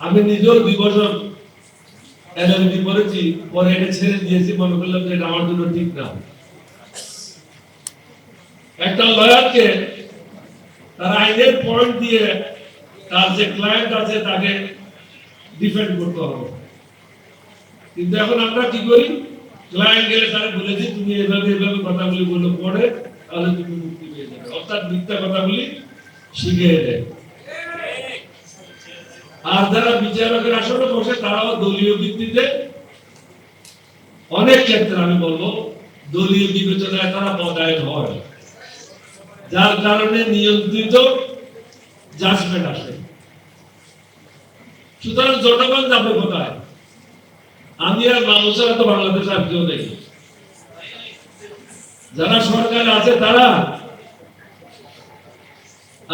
আমি নিজেও 2 বছর এলএলবি করেছি, পরে এটা ছেড়ে দিয়েছি, মনে করলাম যে এটা আমার জন্য ঠিক না। একটা লয়ারকে তার আইনের পয়েন্ট দিয়ে তার যে ক্লায়েন্ট আছে তাকে ডিফেন্ড করতে হবে, কিন্তু এখন আমরা কি করি, ক্লায়েন্ট গেলে তারা বলেছি তুমি এভাবে এভাবে কথাগুলি বলে পড়ে তাহলে তুমি মুক্তি পেয়ে যাবে, অর্থাৎ মিথ্যা কথাগুলি শিখিয়ে দেয়। আর যারা বিচারকের আসনে বসে তারাও দলীয় ভিত্তিতে অনেক ক্ষেত্রে আমি বলবো দলীয় বিবেচনায় তারা পদায়ন হয়, যার কারণে নিয়ন্ত্রিত জাজমেন্ট আসে। সুতরাং জনগণ যাবে কোথায়? আমি আর মানুষেরা তো বাংলাদেশে আর কেউ নেই। যারা সরকারে আছে তারা,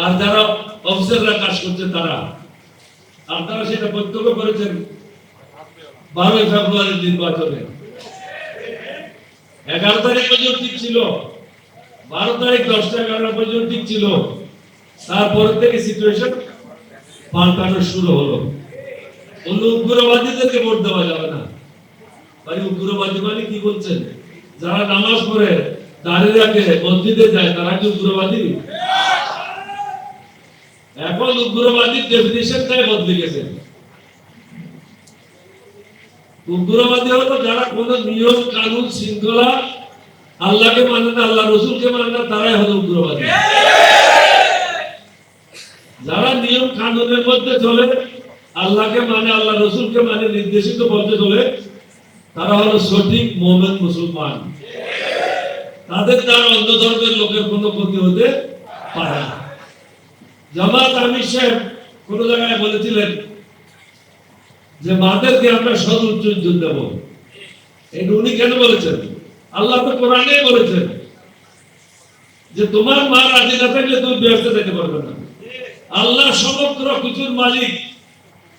আর যারা অফিসাররা কাজ করছে তারা। আপনারা সেটা প্রত্যক্ষ করেছেন 12 ফেব্রুয়ারির নির্বাচনে। 11 তারিখ পর্যন্ত ঠিক ছিল, 12 তারিখ 10টা 11 পর্যন্ত ঠিক ছিল, তারপর থেকে সিচুয়েশন পাল্টানো শুরু হলো। উগ্রবাদীদেরকে ভোট দেওয়া যাবে না। ভাই উগ্রবাদী মানে কি বলছেন? যারা নামাজ পড়ে দাঁড়িয়ে রাখে মসজিদে যায় তারা কি উগ্রবাদী? এখন উগ্রবাদীর ডেফিনিশনটাই বদলে গেছে। উগ্রবাদী হলো যারা কোন নিয়ম কানুন শৃঙ্খলা আল্লাহকে মানে না, আল্লাহ রসুলকে মানে না, তারাই হলো উগ্রবাদী। যারা নিয়ম কানুনের মধ্যে চলে, আল্লাহকে মানে, আল্লাহ রসুলকে মানে, নির্দেশিত পথে চলে, তারা হলো সঠিক মুমিন মুসলমান। তাদের দ্বারা অন্য ধর্মের লোকের কোনো ক্ষতি হতে পারে না। জামাত আমির সাহেব কোন জায়গায় বলেছিলেন যে মাদেরকে আমরা সর্বোচ্চ ইজ্জত দেব। এটা উনি কেন বলেছেন? আল্লাহ তো কোরআনে বলেছেন যে তোমার মা রাজি না থাকলে তুমি বেহেশতে যেতে পারবে না। আল্লাহ সমগ্র কিছুর মালিক,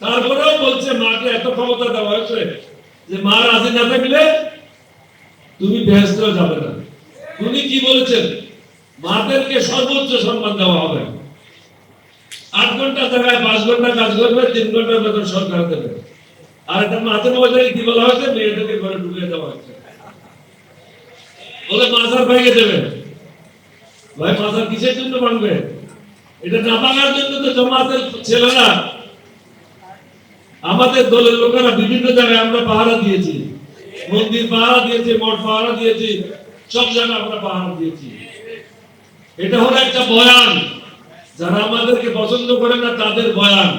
তারপরেও বলছে মাকে এত ক্ষমতা দেওয়া হয়েছে যে মা রাজি না থাকলে তুমি বেহেশতেও যাবে না। উনি কি বলেছেন? মাদেরকে সর্বোচ্চ সম্মান দেওয়া হবে। 8 ঘন্টা জায়গায় 5 ঘন্টা কাজ করবে, 3 ঘন্টার বেতন সরকার দেবে। আর এটা মাঝে মাঝে কি বলা হয়েছে? মেয়েদেরকে ঘরে ঢুকিয়ে দেওয়া হয়েছে, বলে মাজার ভেঙে দেবে। ভাই মাজার কিসের জন্য ভাঙবে? এটা না ভাঙার জন্য তো জামাতের ছেলেরা, আমাদের দলের লোকেরা বিভিন্ন জায়গায় আমরা পাহারা দিয়েছি, মন্দির পাহারা দিয়েছি, মঠ পাহারা দিয়েছি, সব জায়গায় আমরা পাহারা দিয়েছি। এটা হলো একটা বয়ান, যারা আমাদেরকে পছন্দ করে না তাদের বয়ান।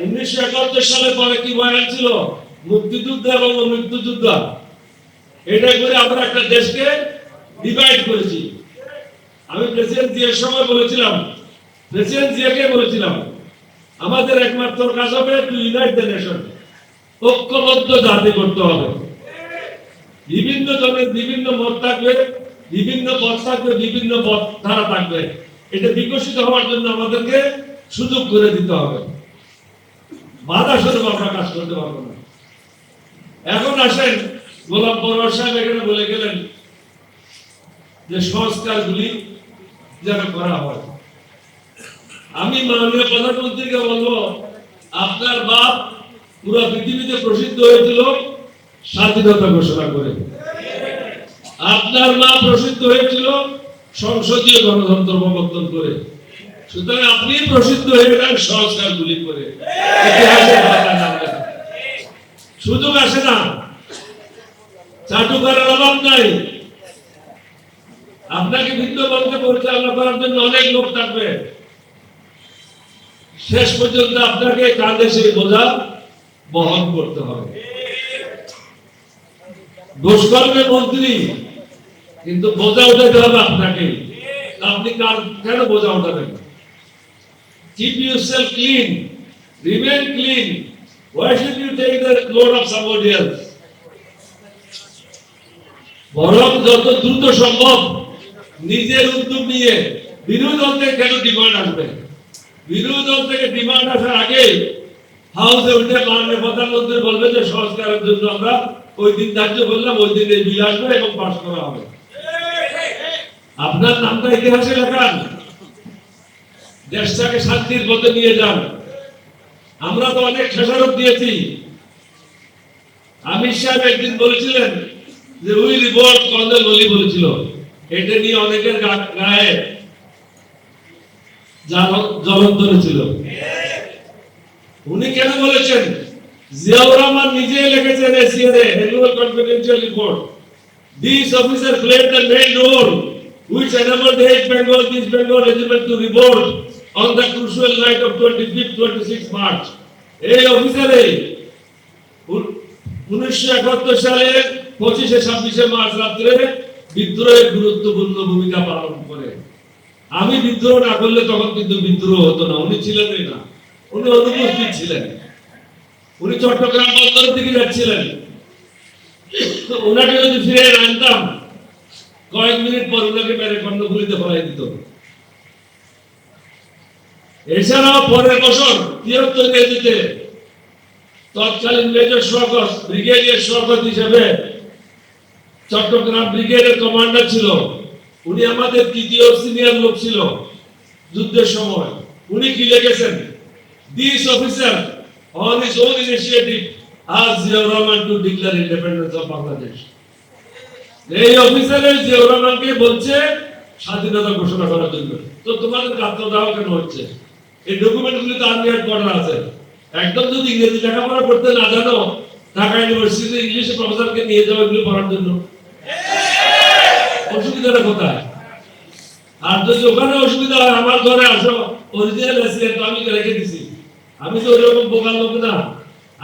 1971 সালে পরে কি বয়ান ছিল? মুক্তিযুদ্ধ এবং মৃত্যুযুদ্ধ। এটা করে আমরা একটা দেশকে ডিভাইড করেছি। আমি প্রেসিডেন্ট জিয়ার সময় বলেছিলাম, প্রেসিডেন্ট জিয়াকে বলেছিলাম আমাদের একমাত্র কাজ হবে টু ইউনাইট দ্য নেশন, ঐক্যবদ্ধ জাতি করতে হবে। বিভিন্ন জনের বিভিন্ন মত থাকবে, বিভিন্ন পথ থাকবে, বিভিন্ন পথ ধারা থাকবে। এটা বিকশিত হওয়ার জন্য আমাদেরকে সুযোগ করে দিতে হবে। বাধা স্বরূপ আমরা কাজ করতে পারবো না। এখন আসেন, গোলাম পরোয়ার সাহেব এখানে বলে গেলেন যে সংস্কারগুলি যেন করা হয়। আমি মাননীয় প্রধানমন্ত্রীকে বলবো, আপনার বাপ পুরো পৃথিবীতে প্রসিদ্ধ হয়েছিল স্বাধীনতা ঘোষণা করে, আপনার মা প্রসিদ্ধ হয়েছিল সংসদীয় গণতন্ত্র প্রবর্তন করে। সুতরাং আপনি প্রসিদ্ধ হয়ে গেলেন সংস্কারগুলি করে। ইতিহাসের পাতা নামলেন, সুযোগ আসে না, চাটু করার অভাব নাই। আপনাকে ভিন্ন পথে পরিচালনা করার জন্য অনেক লোক থাকবে। শেষ পর্যন্ত আপনাকে কাঁধে সেই বোঝা বহন করতে হবে। দোষ করবে মন্ত্রী, কিন্তু বোঝা উঠাতে হবে আপনাকে। আপনি কেন বোঝা উঠাবেন? Keep yourself clean, remain clean. Why should you take the load of somebody else? বরং যত দ্রুত সম্ভব নিজের উদ্যোগ নিয়ে, বিরোধী দল থেকে কেন ডিমান্ড আসবে? বিরোধী দল থেকে ডিমান্ড আসার আগে হাউসে উঠে মাননীয় প্রধানমন্ত্রী বলবে যে সংস্কারের জন্য আমরা ওই দিন ধার্য করলাম, ওই দিন এই বিল আসবে এবং পাস করা হবে। আপনার নামটা ইতিহাসে লেখান, দেশটাকে শান্তির পথে নিয়ে যান। আমরা তো অনেক খেসারত দিয়েছি। আমির সাহেব একদিন বলেছিলেন যে উই রিভোল্ট কর্নেল ওলি বলেছিল, এটা নিয়ে অনেকের গায়ে জ্বলন ছিল। উনি কেন বলেছেন? জিয়াউর রহমান নিজে লিখেছেন এসিআরে annual confidential report, this officer played the main role which enabled the East Bengal Regiment to revolt on the crucial night of 25-26 March. এই অফিসারে 1971 সালের 25-26 মার্চ রাত্রে বিদ্রোহের গুরুত্বপূর্ণ ভূমিকা পালন করে। আমি বিদ্রোহ না করলে তখন কিন্তু বিদ্রোহ হতো না। উনি ছিলেনই না, উনি অনুপস্থিত ছিলেন। উনি চট্টগ্রাম বন্দরের দিকে যাচ্ছিলেন। ওনাকে যদি ফিরে আনতাম, কয়েক মিনিট পর ওনাকে মেরে কর্ণফুলীতে ফেলাই দিত। এছাড়াও পরের বছর 73 কেজিতে তৎকালীন মেজর শওকত ব্রিগেডিয়ার শওকত হিসেবে চট্টগ্রাম ব্রিগেডের কমান্ডার ছিল। উনি আমাদের তৃতীয় সিনিয়র লোক ছিল যুদ্ধের সময়। উনি কি লিখেছেন? This officer on his own initiative asked Ziaur Rahman to declare independence of Bangladesh. এই অফিসারের জিয়াউর রহমানকে বলছে স্বাধীনতা ঘোষণা করার জন্য। তো তোমাদের গাত্র দাও কেন হচ্ছে? এই ডকুমেন্টগুলি তো আর্মি হেডকোয়ার্টার আছে। একদম যদি ইংরেজি লেখাপড়া করতে না জানো, ঢাকা ইউনিভার্সিটিতে ইংলিশে প্রফেসরকে নিয়ে যাও এগুলো পড়ার জন্য। অসুবিধাটা কোথায়? আর যদি ওখানে অসুবিধা হয়, আমার ঘরে আসো, অরিজিনাল এসিআর তো আমি রেখে দিছি। আমি তো ওরকম বোকার লোক না।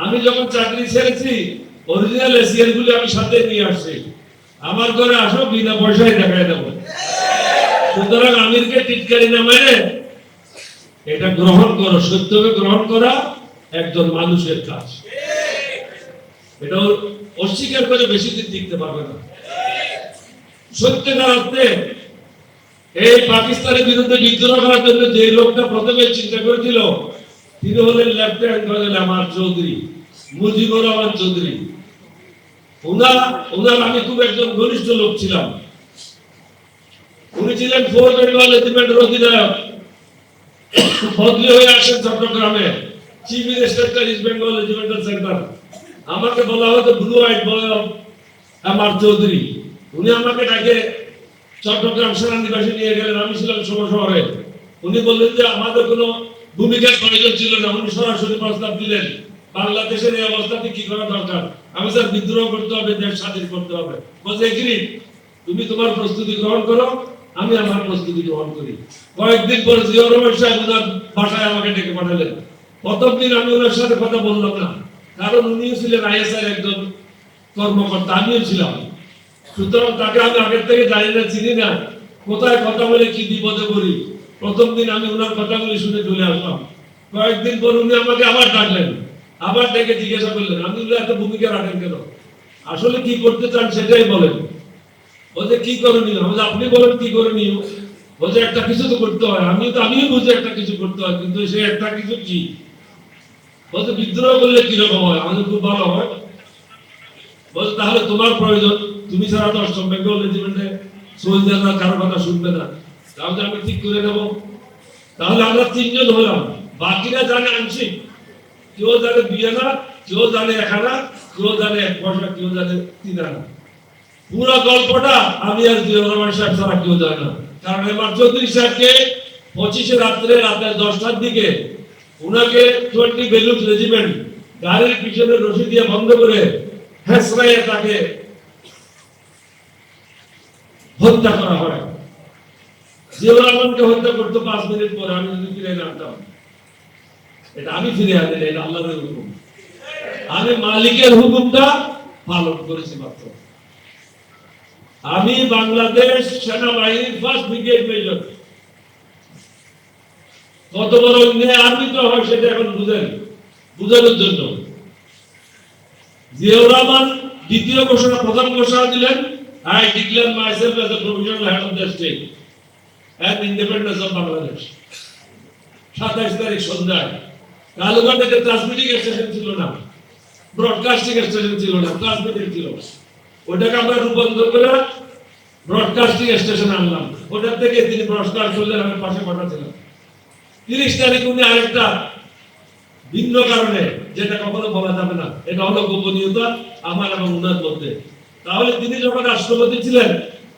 আমি যখন চাকরি ছেড়েছি, অরিজিনাল এসিআর গুলি আমি সাথে নিয়ে আসছি। আমার ঘরে আসো, বিনা পয়সায় দেখায় দেবো। সুতরাং আমিরকে টিটকারি না মেরে এটা গ্রহণ করো। সত্যকে গ্রহণ করা একজন মানুষের কাজ। এটা অস্বীকার করে বেশি দিন টিকতে পারবে না। সত্যিকার অর্থে এই পাকিস্তানের বিরুদ্ধে বিদ্রোহ করার জন্য যে লোকটা প্রথমে চিন্তা করেছিল, তিনি হলেন লেফটেন্যান্ট কর্নেল আমার চৌধুরী, মুজিবুর রহমান চৌধুরী। ওনার আমি খুব একজন ঘনিষ্ঠ লোক ছিলাম। উনি ছিলেন 4 বেঙ্গল রেজিমেন্টের অধিনায়ক। বদলি হয়ে আসেন চট্টগ্রামে chief inspector east Bengal regimental centre. আমাকে বলা হতো ব্লু হোয়াইট বয় আমার চৌধুরী। উনি আমাকে ডাকে চট্টগ্রাম সেনানিবাসে নিয়ে গেলেন। আমি ছিলাম সময় শহরে। উনি বললেন যে আমাদের কোনো ভূমিকার প্রয়োজন ছিল না। উনি সরাসরি প্রস্তাব দিলেন, বাংলাদেশের এই অবস্থাতে কি করা দরকার? আমি স্যার বিদ্রোহ করতে হবে, দেশ স্বাধীন করতে হবে। বলছে এগ্রি, তুমি তোমার প্রস্তুতি গ্রহণ করো, আমি আমার প্রস্তুতি গ্রহণ করি। কয়েকদিন পর জিয়াউর রহমান সাহেব ওনার বাসায় আমাকে ডেকে পাঠালেন। প্রথম দিন আমি ওনার সাথে কথা বললাম না, কারণ উনিও ছিলেন আইএসআই একজন কর্মকর্তা, আমিও ছিলাম। সুতরাং তাকে আমি আগের থেকে জানি না, চিনি না, কোথায় কথা বলে কি বিপদে পড়ি। প্রথম দিন আমি ওনার কথাগুলি শুনে চলে আসলাম। কয়েকদিন পর উনি আমাকে আবার ডাকলেন, আবার ডেকে জিজ্ঞাসা করলেন, আমি এত ভূমিকা রাখেন কেন? আসলে কি করতে চান সেটাই বলেন। বলছে কি করণীয়? আপনি বলেন কি করণীয়? বলছে একটা কিছু তো করতে হয়। আমিও বুঝি একটা কিছু করতে হয়, কিন্তু সে একটা কিছু কি? বলছে বিদ্রোহ করলে কিরকম হয়? আমাদের খুব ভালো হয়। বলছে তাহলে তোমার প্রয়োজন, তুমি ছাড়া তো 8ম বেঙ্গল রেজিমেন্টে সোলজাররা কারো কথা শুনবে না। তাহলে আমি ঠিক করে নেব। তাহলে আমরা 3 জন হলাম, বাকিরা জানে আংশিক। কেউ জানে 2 আনা, কেউ জানে 1 আনা, কেউ জানে 1 পয়সা, কেউ জানে 3 আনা। পুরো গল্পটা আমি আর জিয়াউর রহমান সাহেব ছাড়া কেউ জানে না। কারণ আমার চৌধুরী সাহেবকে 25 রাতে 10টার দিকে উনাকে 20 বেলুচ রেজিমেন্ট গাড়ির পিছনে রশি দিয়ে বন্ধ করে হেসরাইয়ে তাকে হত্যা করা হয়। জিয়াউর রহমানকে হত্যা করতে 5 মিনিট পরে আমি যদি ফিরে আনতাম, এটা আমি ফিরে আনি না, এটা আল্লাহর হুকুম। আমি মালিকের হুকুমটা পালন করেছি মাত্র। আমি বাংলাদেশ সেনাবাহিনীর 1st ব্রিগেড মেজর। কত বড় অন্যায় আর্মিতে হয় সেটা এখন বুঝানোর জন্য। জিয়াউর রহমান দ্বিতীয় ঘোষণা, প্রথম ঘোষণা দিলেন, I declare myself as a provisional head of the state and independence of Bangladesh। 27 তারিখ সন্ধ্যায় কালুঘাটে ট্রান্সমিটিং স্টেশন ছিল না, ব্রডকাস্টিং স্টেশন ছিল না, ট্রান্সমিটিং ছিল। ওটাকে আমরা রূপান্তর করে ব্রডকাস্টিং স্টেশন আনলাম। ওটার থেকে তিনি ব্রডকাস্ট করলেন, আমি পাশে পাঠাচ্ছিলাম। 30 তারিখ উনি আরেকটা ভিন্ন কারণে, যেটা কখনো বলা যাবে না, এটা হলো গোপনীয়তা আমার এবং উনার মধ্যে। তাহলে তিনি যখন রাষ্ট্রপতি ছিলেন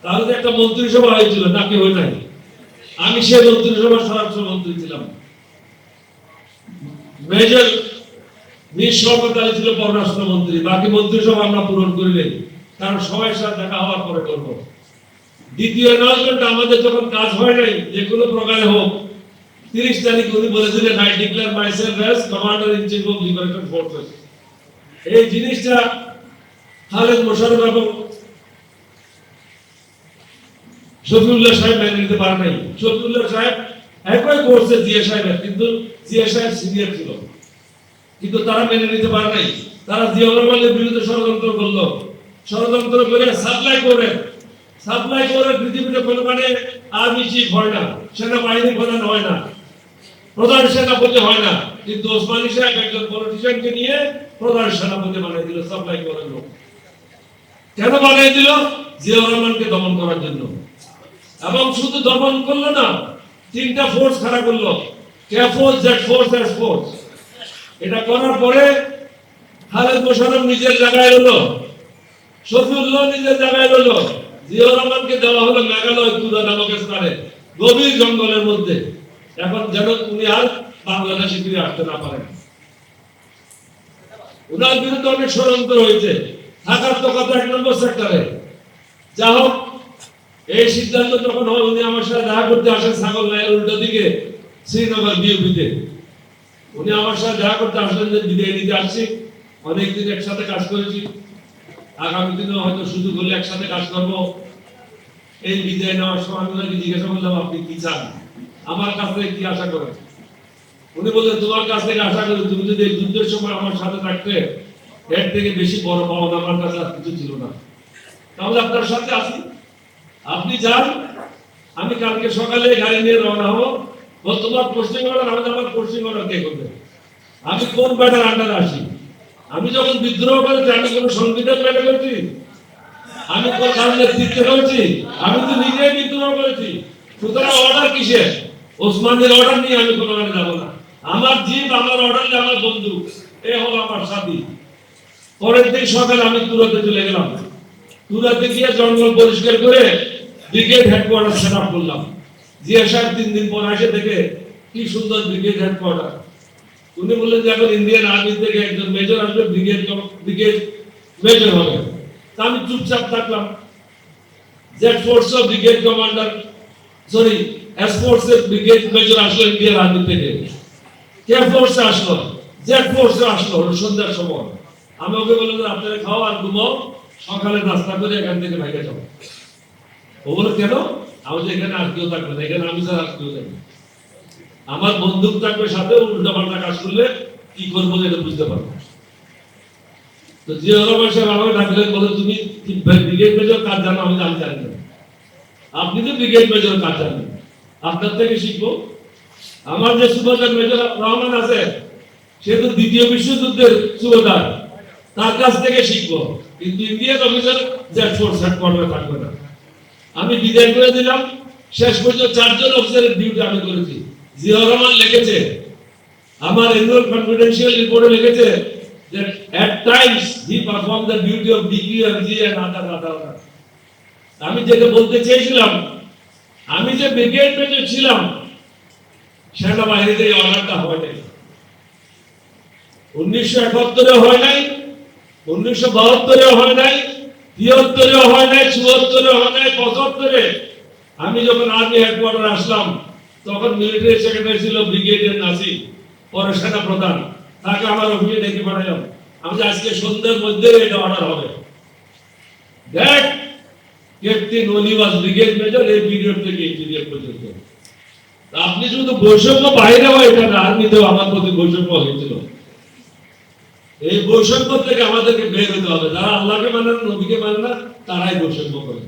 তাহলে তো একটা মন্ত্রিসভা হয়েছিল, নাকি হয় নাই? আমি সেই মন্ত্রিসভার স্বরাষ্ট্রমন্ত্রী ছিলাম। মেজর মির শওকত আলী ছিল পররাষ্ট্রমন্ত্রী। বাকি মন্ত্রিসভা আমরা পূরণ করে নেই, কারণ সবার সাথে দেখা হওয়ার পরে করবো। দ্বিতীয় অ্যানাউন্সমেন্ট আমাদের যখন কাজ হয় নাই, যে কোনো প্রকারে হোক, 30 তারিখ উনি বলেছিলেন, I declare myself as commander in chief of liberation forces. এই জিনিসটা খালেদ মোশাররফ এবং শফিউল্লাহ সাহেব মেনে নিতে পারে নাই। শফিউল্লাহ সাহেব একই কোর্সে জিয়া সাহেবের, কিন্তু জিয়া সাহেব সিনিয়র ছিল, কিন্তু তারা মেনে নিতে পারে নাই। তারা জিয়াউর রহমানের বিরুদ্ধে ষড়যন্ত্র করলো, ষড়যন্ত্র করে সাপ্লাই করে পৃথিবীতে কোনো মানে আর্মি চিফ হয় না, সেনাবাহিনী প্রধান হয় না, প্রধান সেনাপতি হয় না, কিন্তু ওসমানী সাহেব একজন পলিটিশিয়ানকে নিয়ে প্রধান সেনাপতি বানিয়ে দিল সাপ্লাই করার লোক। কেন বানিয়ে দিল? জিয়াউর রহমানকে দমন করার জন্য। এবং শুধু দমন করলো না, 3টা ফোর্স খাড়া করলো, K force, Z force, S force. এটা করার পরে খালেদ মোশাররফ নিজের জায়গায় হলো, শফিউল্লাহ নিজের জায়গায় হলো, জিয়াউর রহমানকে দেওয়া হলো মেঘালয় তুরা নামক স্থানে, গভীর জঙ্গলের মধ্যে। এখন যেন উনি আর বাংলাদেশে ফিরে আসতে না পারেন। উনার বিরুদ্ধে অনেক ষড়যন্ত্র হয়েছে, থাকার তো কথা 1 নম্বর সেক্টরে। যা হোক, এই সিদ্ধান্ত যখন হয়, উনি আমার সাথে দেখা করতে আসেন ছাগল নাইয়ের উল্টো দিকে শ্রীনগর বিউপিতে। উনি আমার সাথে দেখা করতে আসলেন যে বিদায় নিতে আসছি, অনেকদিন একসাথে কাজ করেছি, আগামী দিনে হয়তো সুযোগ হলে একসাথে কাজ করবো। এই বিদায় নেওয়ার সময় আমি ওনাকে জিজ্ঞাসা করলাম, আপনি কি চান, আমার কাছ থেকে কি আশা করেন? উনি বললেন, তোমার কাছ থেকে আশা করি তুমি যদি এই যুদ্ধের সময় আমার সাথে থাকতে, এর থেকে বেশি বড় পাওনা আমার কাছে আর কিছু ছিল না। তাহলে আপনার সাথে আসি, আপনি যান, আমি কালকে সকালে গাড়ি নিয়ে রওনা হবো। তোমার পোস্টিং অর্ডার, আমার পোস্টিং অর্ডার কে করবে? আমি কোন ব্যাটার আন্ডারে আসি? আমি যখন বিদ্রোহ করেছি, আমি কোন সংবিধান মেনে করেছি? আমি কোন কারণে নেতৃত্ব করেছি? আমি তো নিজেই বিদ্রোহ করেছি। সুতরাং অর্ডার কিসের? ওসমানের অর্ডার নিয়ে আমি কোনো মানে যাবো না। আমার জিপ, আমার অর্ডার, আমার বন্ধু, এ হলো আমার সাথী। পরের দিন সকালে আমি তুরাতে চলে গেলাম। তুরাতে গিয়ে জঙ্গল পরিষ্কার করে ব্রিগেড হেডকোয়ার্টার সেট আপ করলাম। জিয়া সাহেব 3 দিন পর এসে দেখে কি সুন্দর ব্রিগেড হেডকোয়ার্টার। উনি বললেন যে এখন ইন্ডিয়ান আর্মি থেকে একজন মেজর আসবে, ব্রিগেড মেজর হবে। তা আমি চুপচাপ থাকলাম। Z force of brigade commander, sorry, S force এর ব্রিগেড মেজর আসলো ইন্ডিয়ান আর্মি থেকে। কে ফোর্সে আসলো? জেড ফোর্সে আসলো সন্ধ্যার সময়। আমি ওকে বললাম, আপনারা খাও আর ঘুমাও, সকালে নাস্তা করে এখান থেকে ভাইকে যাও। ও বলল, কেন? আমি যে এখানে আর কেউ থাকবে না, এখানে আমি ছাড়া আর কেউ থাকবে। আমার বন্দুক থাকবে সাথে, উল্টা পাল্টা কাজ করলে কি করবো এটা বুঝতে পারবো। তো জিয়াউর রহমান সাহেব আমাকে ডাকলেন, বলে তুমি ব্রিগেড মেজর কাজ জানো? আমি জানি না। আপনি তো ব্রিগেড মেজর কাজ জানেন, আপনার থেকে শিখবো। আমার যে সুবেদার মেজর রহমান আছে, সে তো 2য় বিশ্বযুদ্ধের সুবেদার, তার কাছ থেকে শিখবো। কিন্তু ইন্ডিয়ান অফিসার জেড ফোর্স হেডকোয়ার্টারে থাকবে না। আমি বিদায় করে দিলাম। শেষ পর্যন্ত 4 জন অফিসারের ডিউটি আমি করেছি। জিয়াউর রহমান লিখেছে, আমার অ্যানুয়াল কনফিডেন্সিয়াল রিপোর্টে লিখেছে যে at times he performed the duty of DQMG and other. আমি যেটা বলতে চেয়েছিলাম, আমি যে ব্রিগেড মেজর ছিলাম, সেনাবাহিনীতে এই অর্ডারটা হয় নাই। 1971 হয় নাই, 1972 হয় নাই, 73 হয় নাই, 74 হয় নাই, 75 আমি যখন আর্মি হেডকোয়ার্টার আসলাম, তখন মিলিটারি সেক্রেটারি ছিল ব্রিগেডিয়ার নাসির, পরে সেনা প্রধান। তাকে আমার অফিসে ডেকে পাঠালাম, আমি আজকে সন্ধ্যার মধ্যে এটা অর্ডার হবে। দেখ, ক্যাপ্টেন ওলি ওয়াজ ব্রিগেড মেজর এই পিরিয়ড থেকে এই পিরিয়ড পর্যন্ত। আপনি শুধু বৈষম্য বাইরে হয়, এটা না, আর্মিতেও আমার প্রতি বৈষম্য হয়েছিল। এই বৈষম্য থেকে আমাদেরকে বের হতে হবে। যারা আল্লাহকে মানে না, নবীকে মানে না, তারাই বৈষম্য করে।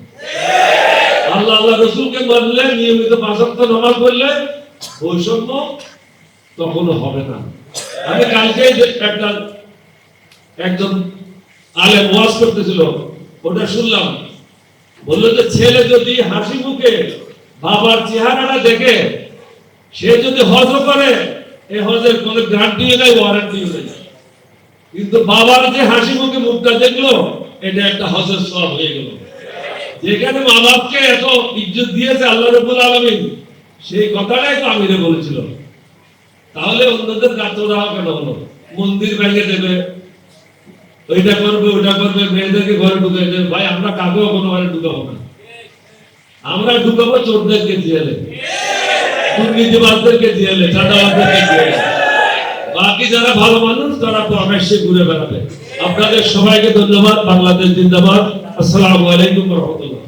আল্লাহ রসুলকে মানলে, নিয়মিত 5 ওয়াক্ত নামাজ পড়লে বৈষম্য তখনও হবে না। আমি কালকে একজন আলেম ওয়াজ করতেছিল, ওটা শুনলাম। বললো যে ছেলে যদি হাসি মুখে বাবার চেহারাটা দেখে, সে যদি হজ করে, এই হজের কোনো গ্যারান্টিও নাই, ওয়ারেন্টিও নেই। কিন্তু বাবার যে হাসি মুখে মুখটা দেখলো, এটা একটা হজের সওয়াব হয়ে গেল। যেখানে মা বাপকে এত ইজ্জত দিয়েছে আল্লাহ রাব্বুল আলামিন, সেই কথাটাই তো আমিরে বলেছিল। তাহলে অন্যদের গাত্র দেওয়া কেন হলো? মন্দির ভেঙে দেবে, ওইটা করবে ওটা করবে, মেয়েদেরকে ঘরে ঢুকে দেবে। ভাই আমরা কাকেও কোনো ঘরে ঢুকাবো না, আমরা ঢুকাবো চোরদেরকে জেলে, দুর্নীতিবাজদেরকে জেলে, চাঁদাবাজদেরকে জেলে। বাকি যারা ভালো মানুষ তারা তো অবশ্যই ঘুরে বেড়াবে। আপনাদের সবাইকে ধন্যবাদ। বাংলাদেশ জিন্দাবাদ। আসসালামু আলাইকুম ওয়া রাহমাতুল্লাহ।